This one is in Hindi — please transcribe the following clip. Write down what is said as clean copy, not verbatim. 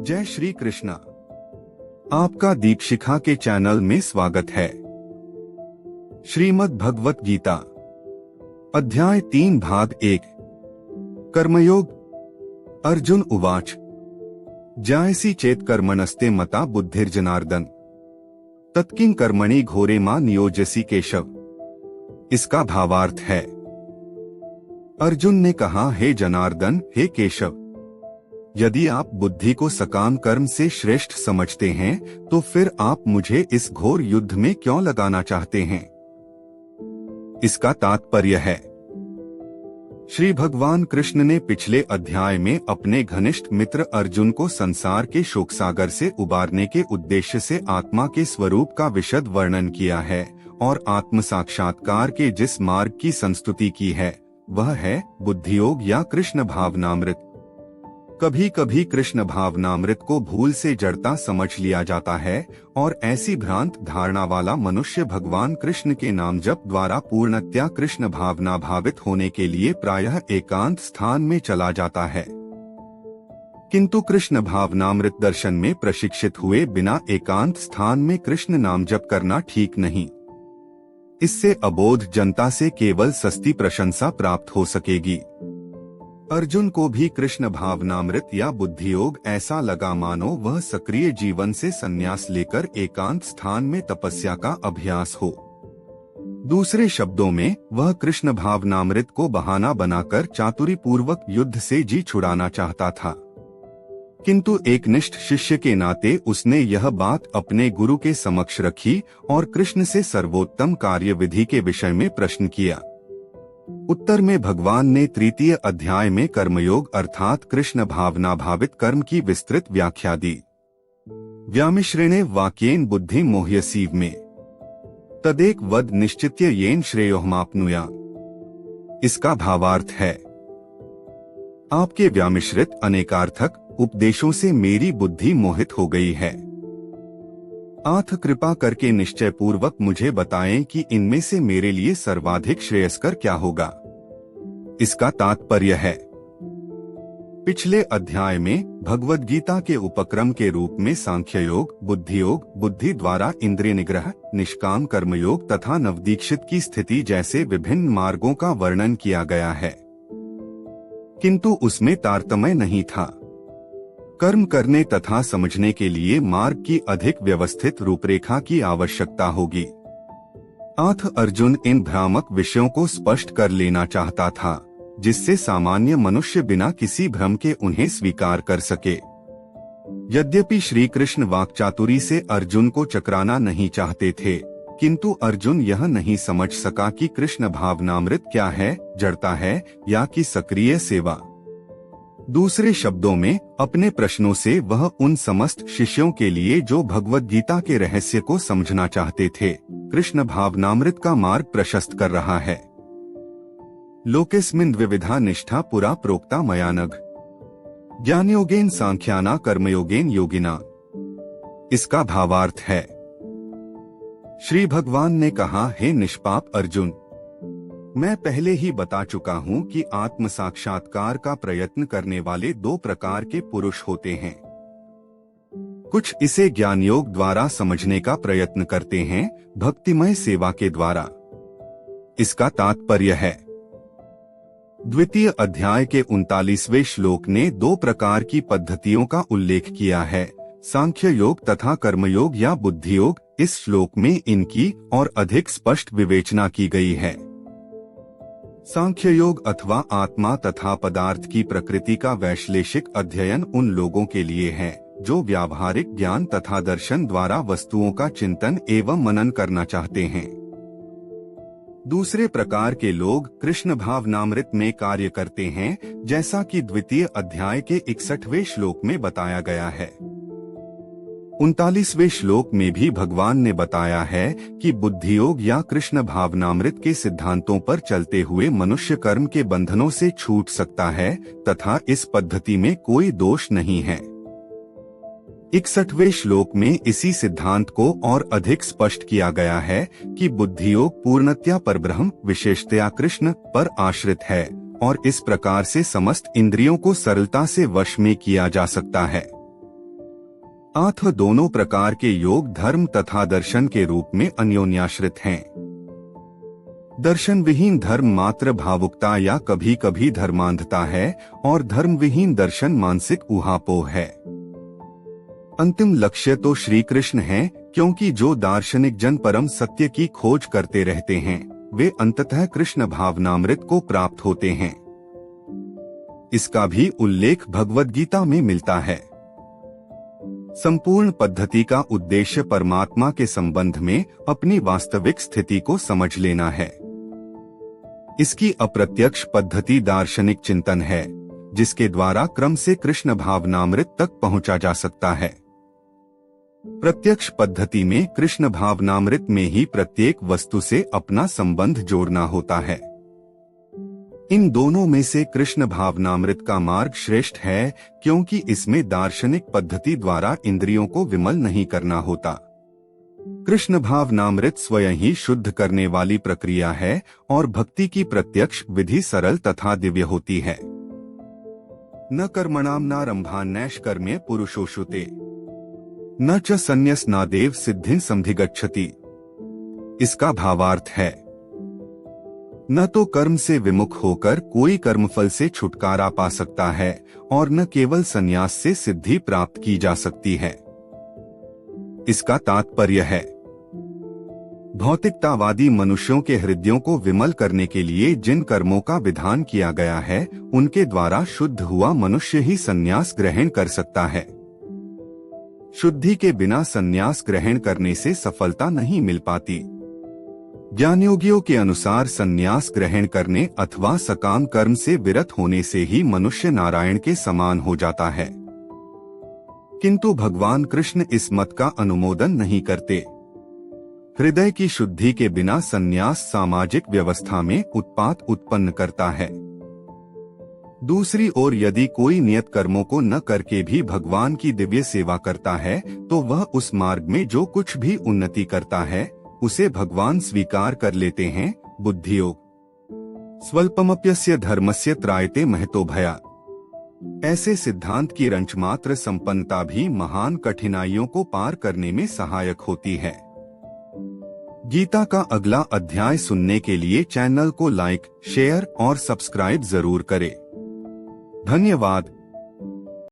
जय श्री कृष्णा। आपका दीपशिखा के चैनल में स्वागत है। श्रीमद् भगवत गीता अध्याय 3 भाग 1 कर्मयोग। अर्जुन उवाच जायसी चेत कर्मणस्ते मता बुद्धिर्जनार्दन तत्किं कर्मणि घोरे मां नियोजसी केशव। इसका भावार्थ है, अर्जुन ने कहा, हे जनार्दन, हे केशव, यदि आप बुद्धि को सकाम कर्म से श्रेष्ठ समझते हैं तो फिर आप मुझे इस घोर युद्ध में क्यों लगाना चाहते हैं। इसका तात्पर्य है, श्री भगवान कृष्ण ने पिछले अध्याय में अपने घनिष्ठ मित्र अर्जुन को संसार के शोकसागर से उबारने के उद्देश्य से आत्मा के स्वरूप का विशद वर्णन किया है और आत्म साक्षात्कार के जिस मार्ग की संस्तुति की है वह है बुद्धियोग या कृष्ण भावनामृत। कभी कभी कृष्ण भावनामृत को भूल से जड़ता समझ लिया जाता है और ऐसी भ्रांत धारणा वाला मनुष्य भगवान कृष्ण के नाम जप द्वारा पूर्णतया कृष्ण भावना भावित होने के लिए प्रायः एकांत स्थान में चला जाता है। किंतु कृष्ण भावनामृत दर्शन में प्रशिक्षित हुए बिना एकांत स्थान में कृष्ण नाम जप करना ठीक नहीं। इससे अबोध जनता से केवल सस्ती प्रशंसा प्राप्त हो सकेगी। अर्जुन को भी कृष्ण भावनामृत या बुद्धियोग ऐसा लगा मानो वह सक्रिय जीवन से संन्यास लेकर एकांत स्थान में तपस्या का अभ्यास हो। दूसरे शब्दों में वह कृष्ण भावनामृत को बहाना बनाकर चातुरीपूर्वक युद्ध से जी छुड़ाना चाहता था। किंतु एक निष्ठ शिष्य के नाते उसने यह बात अपने गुरु के समक्ष रखी और कृष्ण से सर्वोत्तम कार्य विधि के विषय में प्रश्न किया। उत्तर में भगवान ने तृतीय अध्याय में कर्मयोग अर्थात कृष्ण भावना भावित कर्म की विस्तृत व्याख्या दी। व्यामिश्रेणे वाक्येन बुद्धि मोह्यसीव में तदेक वद निश्चित्य येन श्रेयोहमाप्नुया। इसका भावार्थ है, आपके व्यामिश्रित अनेकार्थक उपदेशों से मेरी बुद्धि मोहित हो गई है। आथ कृपा करके निश्चय पूर्वक मुझे बताएं कि इनमें से मेरे लिए सर्वाधिक श्रेयस्कर क्या होगा। इसका तात्पर्य है, पिछले अध्याय में भगवद गीता के उपक्रम के रूप में सांख्य योग, बुद्धि योग, बुद्धि द्वारा इंद्रिय निग्रह, निष्काम कर्मयोग तथा नवदीक्षित की स्थिति जैसे विभिन्न मार्गों का वर्णन किया गया है, किंतु उसमें तारतम्य नहीं था। कर्म करने तथा समझने के लिए मार्ग की अधिक व्यवस्थित रूपरेखा की आवश्यकता होगी। अथ अर्जुन इन भ्रामक विषयों को स्पष्ट कर लेना चाहता था, जिससे सामान्य मनुष्य बिना किसी भ्रम के उन्हें स्वीकार कर सके। यद्यपि श्री कृष्ण वाक्चातुरी से अर्जुन को चकराना नहीं चाहते थे, किंतु अर्जुन यह नहीं समझ सका कि कृष्ण भावनामृत क्या है, जड़ता है या कि सक्रिय सेवा। दूसरे शब्दों में, अपने प्रश्नों से वह उन समस्त शिष्यों के लिए जो भगवद गीता के रहस्य को समझना चाहते थे, कृष्ण भावनामृत का मार्ग प्रशस्त कर रहा है। लोकेस्मिन् द्विविधा निष्ठा पुरा प्रोक्ता मयानघ ज्ञानयोगेन सांख्याना कर्मयोगेन योगिना। इसका भावार्थ है, श्री भगवान ने कहा, हे निष्पाप अर्जुन, मैं पहले ही बता चुका हूँ कि आत्म साक्षात्कार का प्रयत्न करने वाले 2 प्रकार के पुरुष होते हैं। कुछ इसे ज्ञान योग द्वारा समझने का प्रयत्न करते हैं, भक्तिमय सेवा के द्वारा। इसका तात्पर्य है, द्वितीय अध्याय के 39वें श्लोक ने 2 प्रकार की पद्धतियों का उल्लेख किया है, सांख्य योग तथा कर्मयोग या बुद्धि योग। इस श्लोक में इनकी और अधिक स्पष्ट विवेचना की गई है। सांख्य योग अथवा आत्मा तथा पदार्थ की प्रकृति का वैश्लेषिक अध्ययन उन लोगों के लिए है जो व्यावहारिक ज्ञान तथा दर्शन द्वारा वस्तुओं का चिंतन एवं मनन करना चाहते हैं। दूसरे प्रकार के लोग कृष्ण भावनामृत में कार्य करते हैं, जैसा कि द्वितीय अध्याय के 61वें श्लोक में बताया गया है। 39वें श्लोक में भी भगवान ने बताया है कि बुद्धियोग या कृष्ण भावनामृत के सिद्धांतों पर चलते हुए मनुष्य कर्म के बंधनों से छूट सकता है तथा इस पद्धति में कोई दोष नहीं है। 61वें श्लोक में इसी सिद्धांत को और अधिक स्पष्ट किया गया है कि बुद्धियोग पूर्णतया परब्रह्म विशेषतया कृष्ण पर आश्रित है और इस प्रकार से समस्त इंद्रियों को सरलता से वश में किया जा सकता है। अथ दोनों प्रकार के योग धर्म तथा दर्शन के रूप में अन्योन्याश्रित हैं। दर्शन विहीन धर्म मात्र भावुकता या कभी कभी धर्मांधता है और धर्म विहीन दर्शन मानसिक ऊहापोह है। अंतिम लक्ष्य तो श्री कृष्ण है, क्योंकि जो दार्शनिक जन परम सत्य की खोज करते रहते हैं वे अंततः कृष्ण भावनामृत को प्राप्त होते हैं। इसका भी उल्लेख भगवद गीता में मिलता है। संपूर्ण पद्धति का उद्देश्य परमात्मा के संबंध में अपनी वास्तविक स्थिति को समझ लेना है। इसकी अप्रत्यक्ष पद्धति दार्शनिक चिंतन है, जिसके द्वारा क्रम से कृष्ण भावनामृत तक पहुंचा जा सकता है। प्रत्यक्ष पद्धति में कृष्ण भावनामृत में ही प्रत्येक वस्तु से अपना संबंध जोड़ना होता है। इन दोनों में से कृष्ण भावनामृत का मार्ग श्रेष्ठ है, क्योंकि इसमें दार्शनिक पद्धति द्वारा इंद्रियों को विमल नहीं करना होता। कृष्ण भावनामृत स्वयं ही शुद्ध करने वाली प्रक्रिया है और भक्ति की प्रत्यक्ष विधि सरल तथा दिव्य होती है। न कर्मणाम नारंभान्नैष्कर्म्य पुरुषोषुते न च संन्यसनादेव सिद्धिं संधिगच्छति। इसका भावार्थ है, न तो कर्म से विमुख होकर कोई कर्मफल से छुटकारा पा सकता है और न केवल संन्यास से सिद्धि प्राप्त की जा सकती है। इसका तात्पर्य है, भौतिकतावादी मनुष्यों के हृदयों को विमल करने के लिए जिन कर्मों का विधान किया गया है उनके द्वारा शुद्ध हुआ मनुष्य ही संन्यास ग्रहण कर सकता है। शुद्धि के बिना संन्यास ग्रहण करने से सफलता नहीं मिल पाती। ज्ञानयोगियों के अनुसार संन्यास ग्रहण करने अथवा सकाम कर्म से विरत होने से ही मनुष्य नारायण के समान हो जाता है। किंतु भगवान कृष्ण इस मत का अनुमोदन नहीं करते। हृदय की शुद्धि के बिना संन्यास सामाजिक व्यवस्था में उत्पात उत्पन्न करता है। दूसरी ओर यदि कोई नियत कर्मों को न करके भी भगवान की दिव्य सेवा करता है तो वह उस मार्ग में जो कुछ भी उन्नति करता है उसे भगवान स्वीकार कर लेते हैं। बुद्धियोग स्वल्पमप्यस्य धर्मस्य त्रायते महतो भयात्। ऐसे सिद्धांत की रंचमात्र संपन्नता भी महान कठिनाइयों को पार करने में सहायक होती है। गीता का अगला अध्याय सुनने के लिए चैनल को लाइक, शेयर और सब्सक्राइब जरूर करें। धन्यवाद।